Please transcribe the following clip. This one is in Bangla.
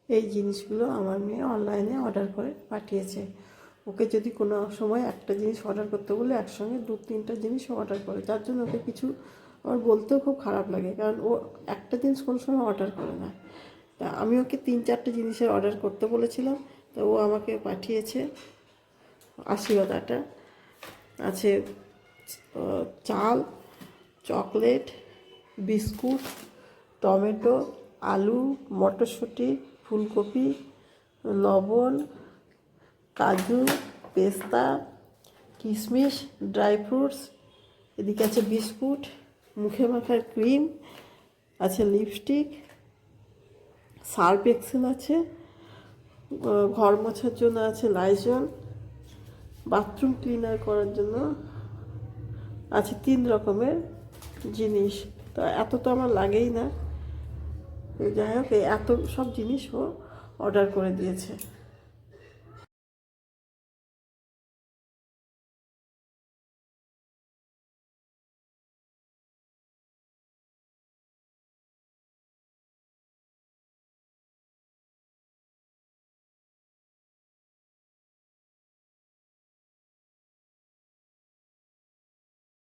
এই জিনিসগুলো আমার মেয়ে অনলাইনে অর্ডার করে পাঠিয়েছে। ওকে যদি কোনো সময় একটা জিনিস অর্ডার করতে বলে একসঙ্গে 2-3টা জিনিস অর্ডার করে, যার জন্য ওকে কিছু আমার বলতেও খুব খারাপ লাগে, কারণ ও একটা জিনিস কোনো সময় অর্ডার করে না। তা আমি ওকে 3-4টে জিনিসের অর্ডার করতে বলেছিলাম, তো ও আমাকে পাঠিয়েছে আশীর্বাদ আটা, আছে চাল, চকলেট, বিস্কুট, টমেটো, আলু, মটরশুঁটি, ফুলকপি, লবণ, কাজু, পেস্তা, কিশমিশ, ড্রাই ফ্রুটস, এদিকে আছে বিস্কুট, মুখে মাখার ক্রিম, আছে লিপস্টিক, সার্ফ এক্সেল আছে, ঘর মোছার জন্য আছে লাইজল, বাথরুম ক্লিনার করার জন্য আছে 3 রকমের জিনিস। তো এত তো আমার লাগেই না, যাই হোক এত সব জিনিস ও অর্ডার করে দিয়েছে।